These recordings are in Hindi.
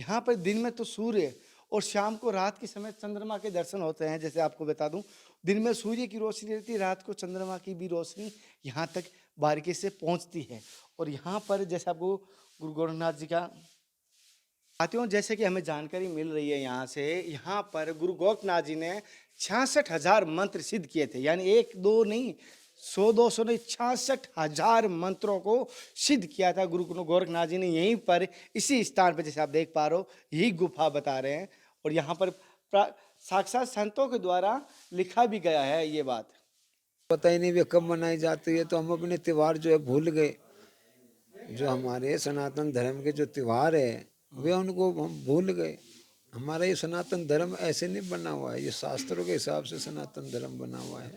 यहाँ पर दिन में तो सूर्य और शाम को रात के समय चंद्रमा के दर्शन होते हैं। जैसे आपको बता दूं, दिन में सूर्य की रोशनी रहती है, रात को चंद्रमा की भी रोशनी यहाँ तक बारीकी से पहुँचती है। और यहाँ पर जैसे आपको गुरु गोरखनाथ जी का साथियों, जैसे कि हमें जानकारी मिल रही है यहाँ से, यहाँ पर गुरु गोरखनाथ जी ने 66,000 मंत्र सिद्ध किए थे। यानी एक दो नहीं, 100 200 नहीं, 66,000 मंत्रों को सिद्ध किया था गुरु गुरु गोरखनाथ जी ने यहीं पर, इसी स्थान पर। जैसे आप देख पा रहे हो, यही गुफा बता रहे हैं। और यहाँ पर साक्षात संतों के द्वारा लिखा भी गया है ये बात। पता ही नहीं वे कब मनाई जाती है, तो हम अपने त्योहार जो है भूल गए। जो हमारे सनातन धर्म के जो त्योहार है वे उनको हम भूल गए। हमारा ये सनातन धर्म ऐसे नहीं बना हुआ है, ये शास्त्रों के हिसाब से सनातन धर्म बना हुआ है।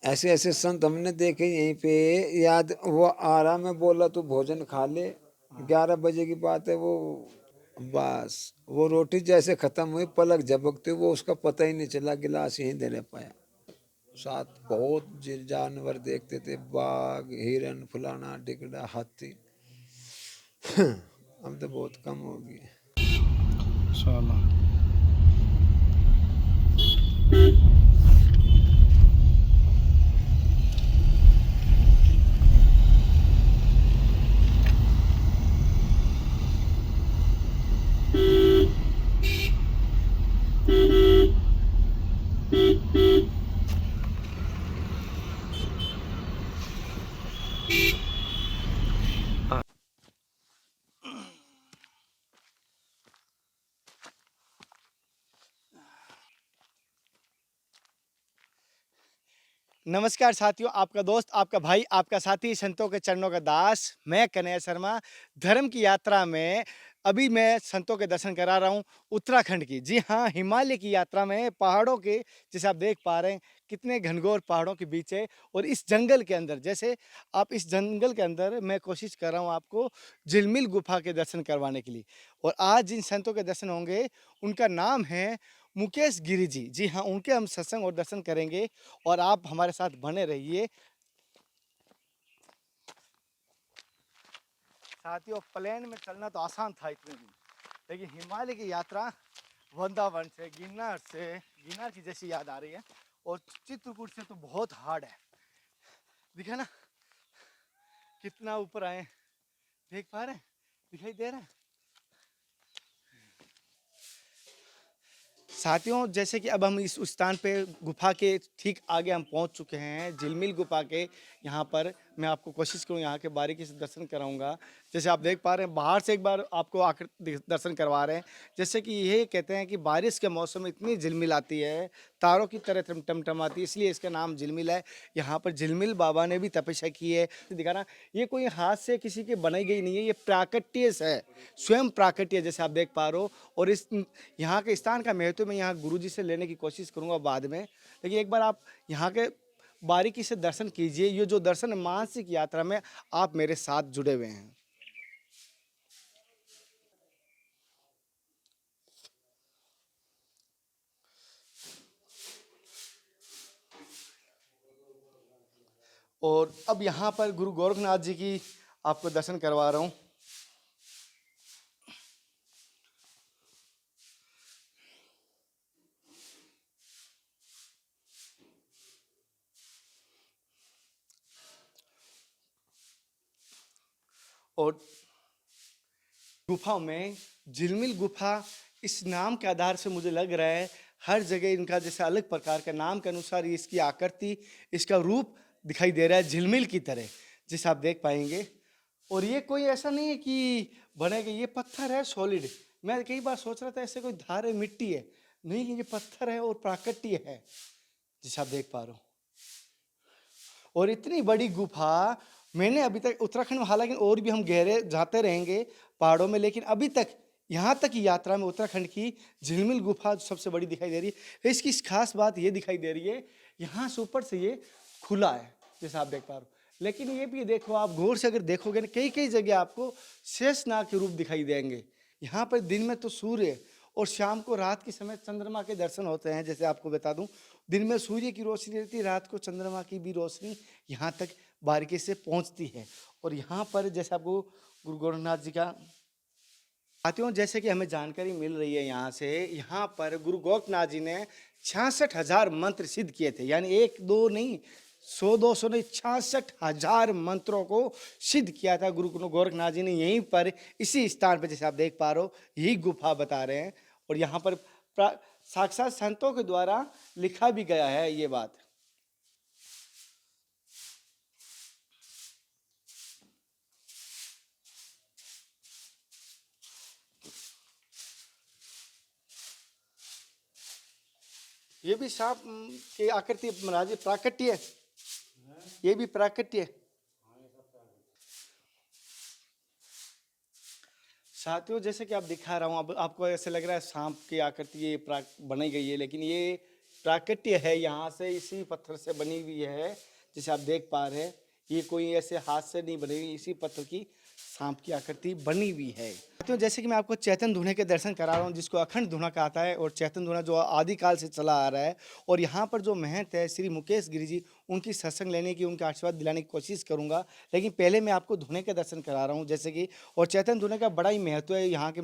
ऐसे ऐसे संत हमने देखे यहीं पे। याद वो आरा में बोला तो भोजन खा ले, 11 बजे की बात है वो, बस वो रोटी जैसे खत्म हुई पलक झपकते वो उसका पता ही नहीं चला, गिलास यहीं दे रह पाया। साथ बहुत जानवर देखते थे, बाघ, हिरन, फलाना टिकड़ा, हाथी। अब तो बहुत कम हो गई। नमस्कार साथियों, आपका दोस्त, आपका भाई, आपका साथी, संतों के चरणों का दास, मैं कन्हैया शर्मा। धर्म की यात्रा में अभी मैं संतों के दर्शन करा रहा हूँ उत्तराखंड की। जी हाँ, हिमालय की यात्रा में पहाड़ों के, जैसे आप देख पा रहे हैं कितने घनघोर पहाड़ों के बीच है। और इस जंगल के अंदर, जैसे आप इस जंगल के अंदर, मैं कोशिश कर रहा हूँ आपको झिलमिल गुफा के दर्शन करवाने के लिए। और आज जिन संतों के दर्शन होंगे उनका नाम है मुकेश गिरी जी। जी हाँ, उनके हम सत्संग और दर्शन करेंगे और आप हमारे साथ बने रहिए। साथियों, प्लेन में चलना तो आसान था इतने दिन, लेकिन हिमालय की यात्रा वृंदावन से, गिरनार की जैसी याद आ रही है। और चित्रकूट से तो बहुत हार्ड है। दिखा ना कितना ऊपर आए, देख पा रहे हैं, दिखाई दे रहा है साथियों। जैसे कि अब हम इस उस स्थान पे, गुफा के ठीक आगे हम पहुंच चुके हैं, झिलमिल गुफा के। यहाँ पर मैं आपको कोशिश करूँ, यहाँ के बारीकी से दर्शन कराऊंगा। जैसे आप देख पा रहे हैं, बाहर से एक बार आपको आकर दर्शन करवा रहे हैं। जैसे कि ये कहते हैं कि बारिश के मौसम में इतनी झिलमिल आती है, तारों की तरह टमटमाती है, इसलिए इसका नाम झिलमिल है। यहाँ पर झिलमिल बाबा ने भी तपस्या की है। दिखाना, ये कोई हाथ से किसी की बनाई गई नहीं है, ये प्राकट्य है, स्वयं प्राकट्य, जैसे आप देख पा रहे हो। और इस यहाँ के स्थान का महत्व मैं यहाँ गुरुजी से लेने की कोशिश करूँगा बाद में, लेकिन एक बार आप यहाँ के बारीकी से दर्शन कीजिए। ये जो दर्शन है, मानसिक यात्रा में आप मेरे साथ जुड़े हुए हैं। और अब यहाँ पर गुरु गोरखनाथ जी की आपको दर्शन करवा रहा हूँ। और गुफा में झिलमिल गुफा, इस नाम के आधार से मुझे लग रहा है हर जगह इनका जैसे अलग प्रकार का नाम के अनुसार इसकी आकृति, इसका रूप दिखाई दे रहा है झिलमिल की तरह, जैसे आप देख पाएंगे। और ये कोई ऐसा नहीं है कि बनेगा, ये पत्थर है सॉलिड। मैं कई बार सोच रहा था ऐसे कोई धार है, मिट्टी है, नहीं, ये पत्थर है और प्राकृतिक है, जैसे आप देख पा रहे हो। और इतनी बड़ी गुफा मैंने अभी तक उत्तराखंड में, हालांकि और भी हम गहरे जाते रहेंगे पहाड़ों में, लेकिन अभी तक यहाँ तक की यात्रा में उत्तराखंड की झिलमिल गुफा सबसे बड़ी दिखाई दे रही है। इसकी खास बात ये दिखाई दे रही है, यहाँ से ऊपर से ये खुला है, जैसा आप देख पा रहे हो। लेकिन ये भी देखो, आप गौर से अगर देखोगे ना, कई कई जगह आपको शेषनाग के रूप दिखाई देंगे। यहाँ पर दिन में तो सूर्य और शाम को, रात के समय चंद्रमा के दर्शन होते हैं। जैसे आपको बता दूं, दिन में सूर्य की रोशनी रहती है, रात को चंद्रमा की भी रोशनी यहाँ तक बारीकी से पहुँचती है। और यहाँ पर जैसे आपको गुरु गोरखनाथ जी का साथियों, जैसे कि हमें जानकारी मिल रही है यहाँ से, यहाँ पर गुरु गोरखनाथ जी ने 66,000 मंत्र सिद्ध किए थे। यानी एक दो नहीं, 100 200 नहीं, 66,000 मंत्रों को सिद्ध किया था गुरु गोरखनाथ जी ने यहीं पर, इसी स्थान पर। जैसे आप देख पा रहे हो, यही गुफा बता रहे हैं। और यहाँ पर साक्षात संतों के द्वारा लिखा भी गया है ये बात। ये भी सांप की आकृति महाराज जी प्राकट्य है, ये भी प्राकट्य है। साथियों, जैसे कि आप दिखा रहा हूँ, अब आपको ऐसे लग रहा है सांप की आकृति ये बनाई गई है, लेकिन ये प्राकृत्य है, यहाँ से इसी पत्थर से बनी हुई है। जैसे आप देख पा रहे हैं, ये कोई ऐसे हाथ से नहीं बनी हुई, इसी पत्थर की सांप की आकृति बनी हुई है। साथियों, जैसे कि मैं आपको चैतन धूने के दर्शन करा रहा हूँ, जिसको अखंड धूना कहता है, और चैतन धूना जो आदिकाल से चला आ रहा है। और यहाँ पर जो महंत है श्री मुकेश गिरी जी, उनकी सत्संग लेने की, उनका आशीर्वाद दिलाने की कोशिश करूंगा। लेकिन पहले मैं आपको धूने के दर्शन करा रहा हूँ, जैसे कि, और चैतन धूने का बड़ा ही महत्व है। यहाँ के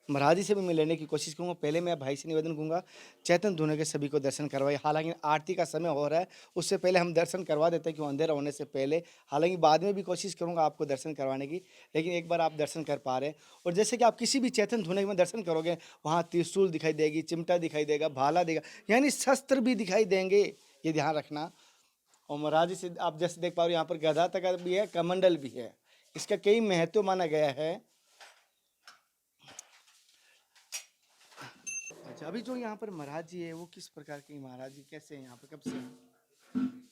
महाराज जी से भी मैं लेने की कोशिश करूँगा। पहले मैं भाई से निवेदन करूँगा, चैतन धूने के सभी को दर्शन करवाए। हालांकि आरती का समय हो रहा है, उससे पहले हम दर्शन करवा देते हैं, क्यों अंधेरा होने से पहले। हालांकि बाद में भी कोशिश करूँगा आपको दर्शन करवाने की, लेकिन एक बार आप दर्शन कर पा रहे हैं। और जैसे कि आप किसी भी चैतन धूने में दर्शन करोगे, वहाँ त्रिशूल दिखाई देगी, चिमटा दिखाई देगा, भाला देगा, यानी शस्त्र भी दिखाई देंगे, ये ध्यान रखना। और महाराज जी से आप जैसे देख पा रहे हो, यहाँ पर गदा तक भी है, कमंडल भी है। इसका कई महत्व माना गया है। अच्छा, अभी जो यहाँ पर महाराज जी है, वो किस प्रकार के महाराज जी, कैसे हैं यहाँ पर, कब से हैं?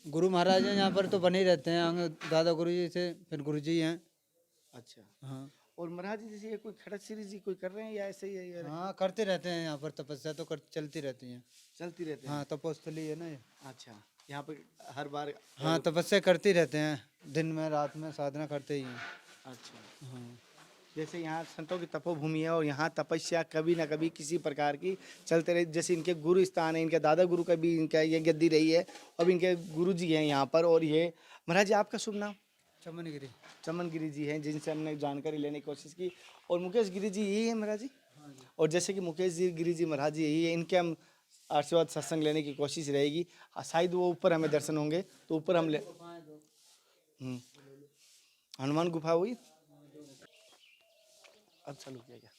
गुरु महाराज हैं यहाँ पर तो बने ही रहते हैं, आगे दादा गुरु जी से फिर गुरु जी हैं। अच्छा। हाँ और महाराज जी जैसे ये कोई खड़क श्री जी कोई कर रहे हैं, या ऐसे ही है, या हाँ करते रहते हैं यहाँ पर तपस्या तो चलती रहती हैं। चलती रहते हैं? हाँ तपोस्थली है ना ये। अच्छा, यहाँ पर हर बार? हाँ तपस्या करती रहते हैं, दिन में रात में साधना करते ही हैं। अच्छा। हाँ जैसे यहाँ संतों की तपोभूमि है, और यहाँ तपस्या कभी ना कभी किसी प्रकार की चलते रही। जैसे इनके गुरु स्थान है, इनके दादा गुरु का भी इनका ये गद्दी रही है, अब इनके गुरु जी हैं यहाँ पर। और ये महाराज जी, आपका शुभ नाम? चमन गिरी। चमन गिरी जी हैं, जिनसे हमने जानकारी लेने की कोशिश की। और मुकेश गिरी जी यही है महाराज जी? और जैसे कि मुकेश जी गिरी जी महाराज जी यही है, इनके हम आशीर्वाद सत्संग लेने की कोशिश रहेगी। शायद वो ऊपर हमें दर्शन होंगे, तो ऊपर हम ले। हनुमान गुफा हुई, अब चालू किया गया।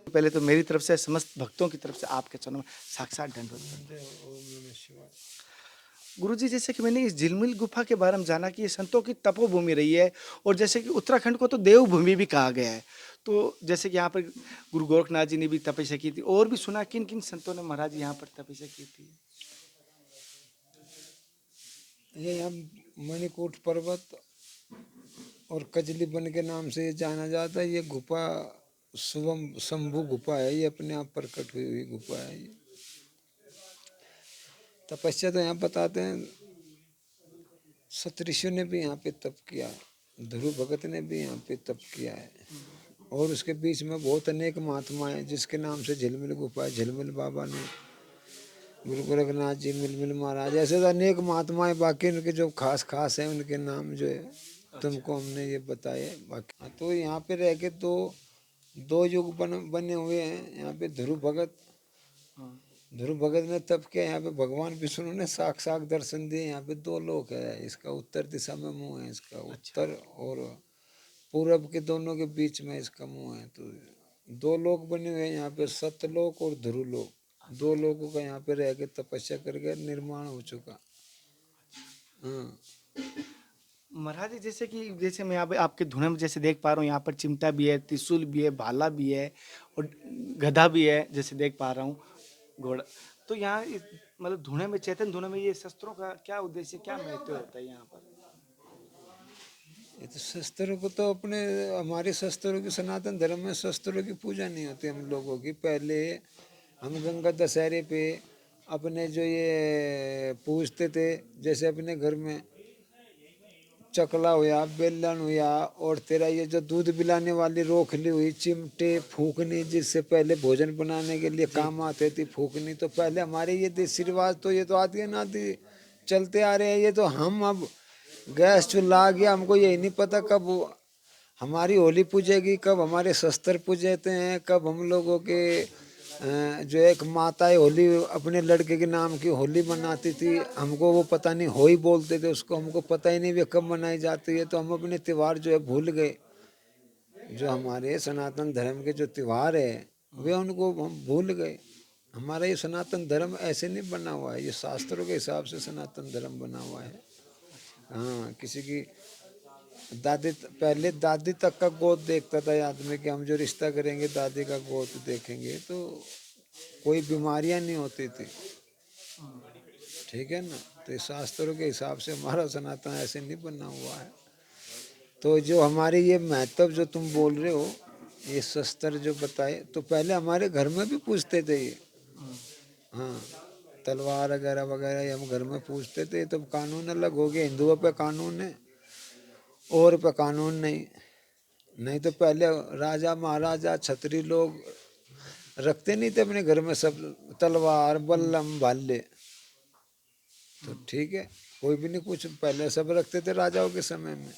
पहले तो मेरी तरफ से, समस्त भक्तों की तरफ से आपके चरणों में साक्षात दंडवत। गुरुजी, जैसे कि मैंने इस झिलमिल गुफा के बारे में जाना कि ये संतों की तपोभूमि रही है, और जैसे कि उत्तराखंड को तो देवभूमि भी कहा गया है। तो जैसे कि यहाँ पर गुरु गोरखनाथ जी ने भी तपस्या की थी, और भी सुना किन किन संतों ने महाराज यहाँ पर तपस्या की थी? ये हम मणिकूट पर्वत और कजली बन के नाम से जाना जाता है। ये गुफा शुभम शंभु गुफा है, ये अपने आप प्रकट हुई हुई गुफा है। ये तपस्या तो यहाँ बताते हैं, सतऋषि ने भी यहाँ पे तप किया, ध्रुव भगत ने भी यहाँ पे तप किया है। और उसके बीच में बहुत अनेक महात्मा हैं, जिसके नाम से झिलमिल गुफा है। झिलमिल बाबा ने, गुरु गोरखनाथ जी, मिलमिल महाराज, ऐसे तो अनेक महात्माएं, बाकी उनके जो खास खास हैं उनके नाम जो है तुमको हमने ये बताए। बाकी तो यहाँ पे रह के दो युग बने हुए हैं यहाँ पे। ध्रुव भगत ने तप किया, यहाँ पे भगवान विष्णु ने साक्षात दर्शन दिए। यहाँ पे दो लोक है, इसका उत्तर दिशा में मुंह है, इसका उत्तर और पूरब के दोनों के बीच में इसका मुंह है। तो दो लोक बने हुए हैं यहाँ पे, सतलोक और ध्रुवलोक। दो लोगों का यहाँ पे रह के तपस्या करके निर्माण हो चुका। हाँ महाराज जी, जैसे कि जैसे मैं यहाँ पे आपके धुने में जैसे देख पा रहा हूँ, यहाँ पर चिमटा भी है, त्रिशूल भी है, भाला भी है, और गधा भी है, जैसे देख पा रहा हूँ, घोड़ा। तो यहाँ मतलब धुने में, चैतन धुने में, ये शस्त्रों का क्या उद्देश्य, क्या महत्व होता है यहाँ पर? ये तो शस्त्रों को तो अपने, हमारे शस्त्रों की, सनातन धर्म में शस्त्रों की पूजा नहीं होती हम लोगों की। पहले हम गंगा दशहरे पे अपने जो ये पूजते थे, जैसे अपने घर में चकला हुआ, बेलन हुआ, और तेरा ये जो दूध पिलाने वाली रोखली हुई, चिमटे, फूकनी, जिससे पहले भोजन बनाने के लिए काम आते थी फूकनी, तो पहले हमारे ये देसी रिवाज तो ये तो आती है ना आती चलते आ रहे हैं। ये तो हम अब गैस चूल्हा आ गया, हमको यही नहीं पता कब हमारी होली पूजेगी, कब हमारे शस्त्र पूजते हैं, कब हम लोगों के जो एक माता है होली अपने लड़के के नाम की होली मनाती थी, हमको वो पता नहीं हो ही बोलते थे उसको, हमको पता ही नहीं वे कब मनाई जाती है। तो हम अपने त्यौहार जो है भूल गए। जो हमारे सनातन धर्म के जो त्यौहार है वे उनको हम भूल गए। हमारा ये सनातन धर्म ऐसे नहीं बना हुआ है, ये शास्त्रों के हिसाब से सनातन धर्म बना हुआ है। हाँ, किसी की दादी, पहले दादी तक का गोद देखता था आदमी कि हम जो रिश्ता करेंगे दादी का गोद देखेंगे, तो कोई बीमारियां नहीं होती थी, ठीक है ना। तो इस शास्त्रों के हिसाब से हमारा सनातन ऐसे नहीं बना हुआ है। तो जो हमारे ये महत्व जो तुम बोल रहे हो, ये शस्त्र जो बताए, तो पहले हमारे घर में भी पूछते थे ये। हाँ, तलवार वगैरह वगैरह ये हम घर में पूछते थे। तो कानून अलग हो गया, हिंदुओं पे कानून है और पे कानून नहीं। नहीं तो पहले राजा महाराजा छत्री लोग रखते नहीं थे अपने घर में सब तलवार बल्लम भाले, तो ठीक है, कोई भी नहीं कुछ, पहले सब रखते थे राजाओं के समय में,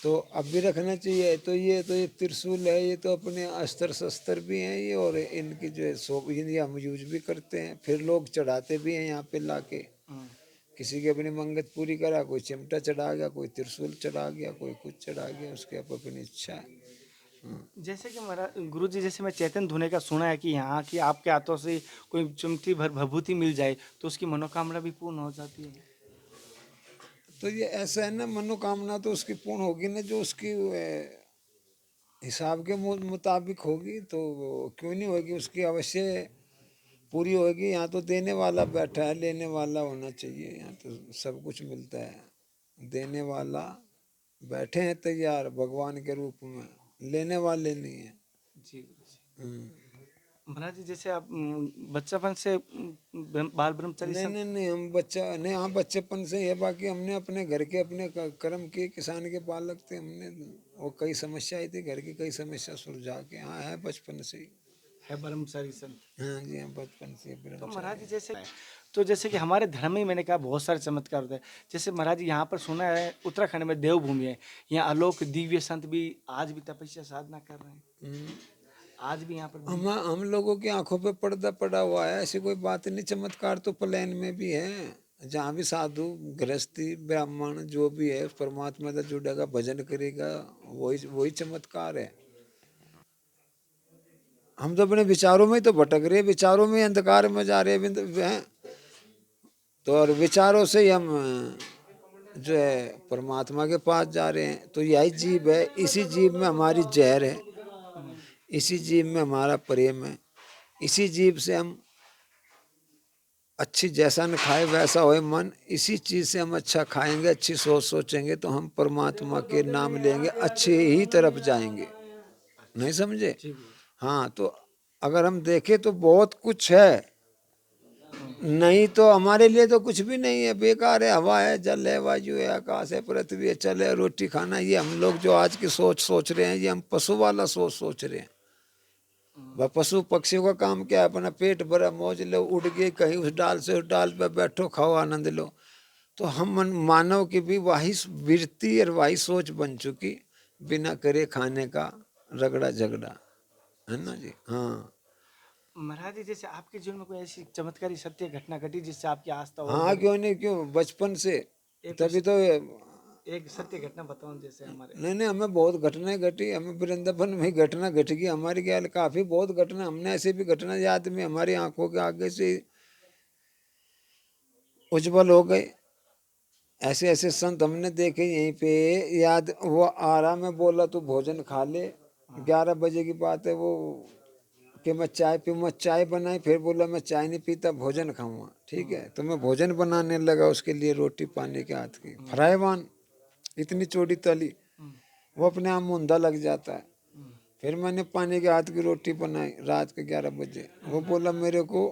तो अब भी रखना चाहिए। तो ये त्रिशूल है, ये तो अपने अस्त्र शस्त्र भी हैं ये, और इनकी जो है सो ये हम यूज भी करते हैं, फिर लोग चढ़ाते भी हैं यहाँ पे लाके। किसी की अपनी मंगत पूरी करा, कोई चिमटा चढ़ा गया, कोई त्रिशूल चढ़ा गया, कोई कुछ चढ़ा गया, उसके अब अपनी इच्छा है। जैसे कि महाराज गुरु जी, जैसे मैं चैतन्य धुने का सुना है कि यहाँ की आपके हाथों से कोई चुमटी भर भभूति मिल जाए तो उसकी मनोकामना भी पूर्ण हो जाती है। तो ये ऐसा है ना, मनोकामना तो उसकी पूर्ण होगी ना, जो उसकी हिसाब के मुताबिक होगी, तो वो क्यों नहीं होगी, उसकी अवश्य पूरी होगी। यहाँ तो देने वाला बैठा है, लेने वाला होना चाहिए। यहाँ तो सब कुछ मिलता है, देने वाला बैठे हैं तैयार भगवान के रूप में, लेने वाले नहीं है। जी गुरु जी। महाराज जी, जैसे आप बच्चापन से बाल ब्रह्मचारी नहीं संत। नहीं नहीं, हम बच्चा नहीं, हाँ बच्चेपन से है, बाकी हमने अपने घर के अपने कर्म किए, किसान के बालक थे हमने, और कई समस्या आई थी घर की, कई समस्या सुलझा के हाँ है बचपन से ही। है ब्रह्मचारी संत। हाँ जी, हाँ बचपन से तो महाराज जी, ब्रह्मचारी। जैसे कि हमारे धर्म में मैंने कहा बहुत सारे चमत्कार होते हैं। जैसे महाराज जी, यहाँ पर सुना है उत्तराखंड में देवभूमि है, यहाँ आलोक दिव्य संत भी आज भी तपस्या साधना कर रहे हैं। आज भी यहाँ पर हम लोगों की आंखों पे पर्दा पड़ा हुआ है, ऐसी कोई बात नहीं। चमत्कार तो प्लेन में भी है, जहाँ भी साधु गृहस्थी ब्राह्मण जो भी है परमात्मा से जुड़ेगा, भजन करेगा, वही वही चमत्कार है। हम तो अपने विचारों में ही तो भटक रहे हैं, विचारों में ही अंधकार में जा रहे हैं। तो और विचारों से ही हम जो है परमात्मा के पास जा रहे हैं। तो यही जीव है, इसी जीव में हमारी जहर है, इसी जीव में हमारा प्रेम है, इसी जीव से हम अच्छी जैसा न खाए वैसा होए मन, इसी चीज़ से हम अच्छा खाएंगे, अच्छी सोच सोचेंगे, तो हम परमात्मा के नाम लेंगे, अच्छे ही तरफ जाएंगे। नहीं समझे? हाँ, तो अगर हम देखें तो बहुत कुछ है, नहीं तो हमारे लिए तो कुछ भी नहीं है, बेकार है। हवा है, जल है, वायु है, आकाश है, पृथ्वी है, चल है, रोटी खाना। ये हम लोग जो आज की सोच सोच रहे हैं, ये हम पशु वाला सोच सोच रहे हैं। वह पशु पक्षियों का काम क्या है, अपना पेट भरा मौज लो, उड़ गए कहीं उस डाल से उस डाल पे बैठो, खाओ, आनंद लो। तो हम मानव की भी वही वृत्ति और वही सोच बन चुकी, बिना करे खाने का रगड़ा झगड़ा, है ना जी। हाँ महाराज जी, जैसे आपके जीवन में कोई ऐसी चमत्कारी सत्य घटना घटी जिससे आपकी आस्था और हाँ, बढ़ी? क्यों नहीं, क्यों, बचपन से एक तभी तो एक सत्य घटना बताओ जैसे हमारे। नहीं नहीं, हमें बहुत घटनाएं घटी, हमें वृंदावन में ही घटना घट गई हमारी, क्या काफी बहुत घटना, हमने ऐसे भी घटना याद में हमारी आंखों के आगे से उज्जवल हो गए। ऐसे ऐसे संत हमने देखे यहीं पे, याद वो आ रहा, मैं बोला तू भोजन खा ले, 11 बजे की बात है वो, कि मैं चाय पीऊँ, मैं चाय बनाई, फिर बोला मैं चाय नहीं पीता, भोजन खाऊंगा, ठीक है। तो मैं भोजन बनाने लगा उसके लिए, रोटी पानी के हाथ की फ्राईवान, इतनी चौड़ी तली, वो अपने आप मुंदा लग जाता है। फिर मैंने पानी के हाथ की रोटी बनाई रात के 11 बजे, वो बोला मेरे को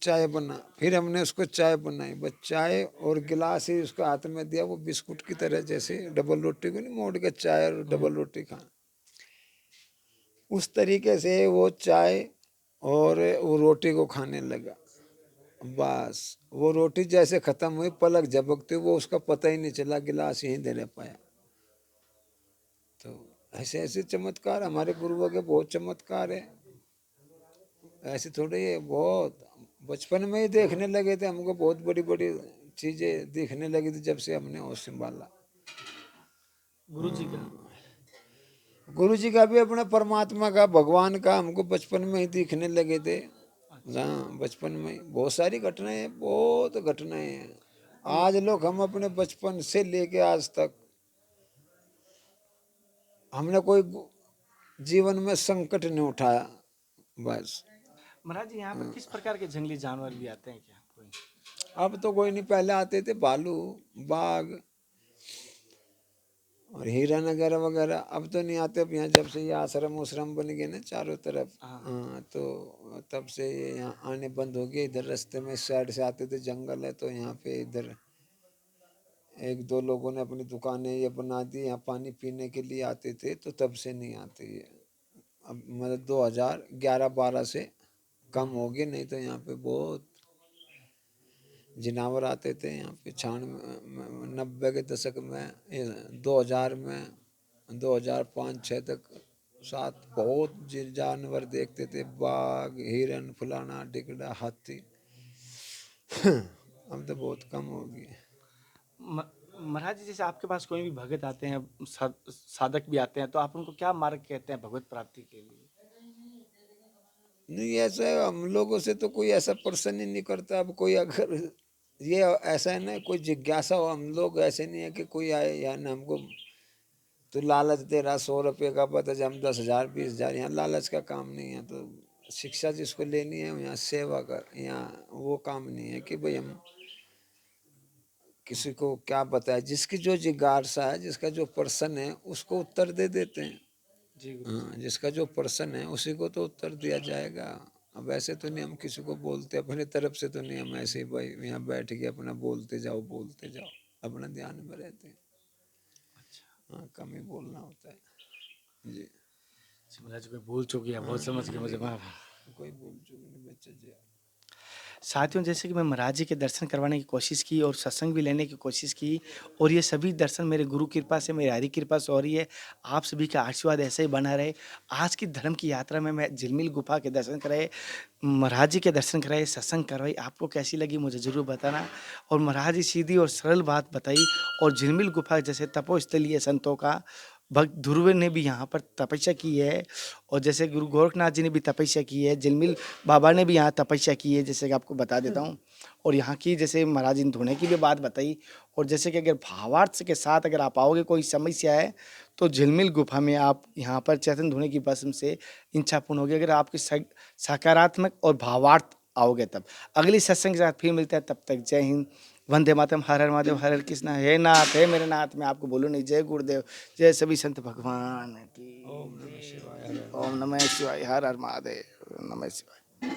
चाय बना, फिर हमने उसको चाय बनाई, बस चाय और गिलास ही उसको हाथ में दिया, वो बिस्कुट की तरह, जैसे डबल रोटी को नहीं मोड़ के चाय और डबल रोटी खाना, उस तरीके से वो चाय और वो रोटी को खाने लगा। बस वो रोटी जैसे खत्म हुई, पलक झपकते वो उसका पता ही नहीं चला, गिलास यहीं दे रह पाया। तो ऐसे ऐसे चमत्कार हमारे गुरुओं के बहुत चमत्कार है, ऐसे थोड़े, ये बहुत बचपन में ही देखने लगे थे, हमको बहुत बड़ी बड़ी चीजें दिखने लगी थी जब से हमने होश संभाला। गुरु जी का गुरु जी का भी अपना परमात्मा का, भगवान का हमको बचपन में ही दिखने लगे थे। हाँ, बचपन में ही बहुत सारी घटनाएं हैं, बहुत घटनाएं हैं। आज लोग, हम अपने बचपन से लेके आज तक हमने कोई जीवन में संकट नहीं उठाया। बस महाराज जी, यहाँ पर किस प्रकार के जंगली जानवर भी आते हैं क्या कोई? अब तो कोई नहीं, पहले आते थे भालू, बाघ और हिरन वगैरह वगैरह, अब तो नहीं आते। अब यहाँ जब से ये आश्रम उश्रम बन गए ना चारों तरफ, हाँ, तो तब से ये यहाँ आने बंद हो गए। इधर रास्ते में इस साइड से आते थे, जंगल है तो यहाँ पे इधर एक दो लोगों ने अपनी दुकानें ये बना दी, यहाँ पानी पीने के लिए आते थे, तो तब से नहीं आते ये। अब मतलब 2011-12 से कम हो गए, नहीं तो यहाँ पे बहुत जिनावर आते थे यहाँ पे। 90 के दशक में, 2000 में, 2005-6 तक, 7 बहुत जानवर देखते थे, बाघ, हिरन, फलाना टिकड़ा, हाथी। अब तो बहुत कम हो गए। महाराज जी, जैसे आपके पास कोई भी भगत आते हैं, साधक भी आते हैं, तो आप उनको क्या मार्ग कहते हैं भगवत प्राप्ति के लिए? नहीं, ऐसा है, हम लोगों से तो कोई ऐसा प्रश्न ही नहीं करता। अब कोई अगर ये ऐसा है ना, कोई जिज्ञासा हो, हम लोग ऐसे नहीं है कि कोई आए या ना हमको तो लालच दे रहा 100 रुपये का पता, हम 10,000 20,000, यहाँ लालच का काम नहीं है। तो शिक्षा जिसको लेनी है, यहाँ सेवा कर, यहाँ वो काम नहीं है कि भाई हम किसी को क्या बताए। जिसकी जो जिज्ञासा है, जिसका जो प्रश्न है, उसको उत्तर दे देते हैं। जी हाँ, जिसका जो प्रश्न है उसी को तो उत्तर दिया जाएगा। अब ऐसे तो नहीं हम किसी को बोलते, अपने तरफ से तो नहीं, हम ऐसे ही भाई यहाँ बैठ के अपना बोलते जाओ बोलते जाओ, अपना ध्यान में रहते हैं। हाँ, कम ही बोलना होता है जी। महाराज जी, कोई भूल चूक गया, बहुत समझ गए मुझे माफ। कोई भूल चूक नहीं बच्चे जी। साथियों, जैसे कि मैं महाराज जी के दर्शन करवाने की कोशिश की और सत्संग भी लेने की कोशिश की, और ये सभी दर्शन मेरे गुरु कृपा से, मेरी हरि कृपा से हो रही है। आप सभी का आशीर्वाद ऐसे ही बना रहे। आज की धर्म की यात्रा में मैं झिलमिल गुफा के दर्शन कराए, महाराज जी के दर्शन कराए, सत्संग करवाई, आपको कैसी लगी मुझे ज़रूर बताना। और महाराज जी सीधी और सरल बात बताई, और झिलमिल गुफा जैसे तपोस्थली है संतों का, भक्त ध्रुव ने भी यहाँ पर तपस्या की है, और जैसे गुरु गोरखनाथ जी ने भी तपस्या की है, झिलमिल बाबा ने भी यहाँ तपस्या की है, जैसे कि आपको बता देता हूँ। और यहाँ की जैसे महाराज जी ने धोने की भी बात बताई, और जैसे कि अगर भावार्थ के साथ अगर आप आओगे, कोई समस्या है, तो झिलमिल गुफा में आप यहाँ पर चैतन्य धोने की भस्म से इच्छा पूर्ण होगी। अगर आपकी सकारात्मक और भावार्थ आओगे तब। अगली सत्संग के साथ फिर मिलते हैं, तब तक जय हिंद, वंदे मातरम, हर हर महादेव, हर हर कृष्णा। हे नाथ, हे मेरे नाथ, मैं आपको बोलूँ नहीं, जय गुरुदेव, जय सभी संत भगवान की। ओम नमः शिवाय, हर हर महादेव, नमः शिवाय।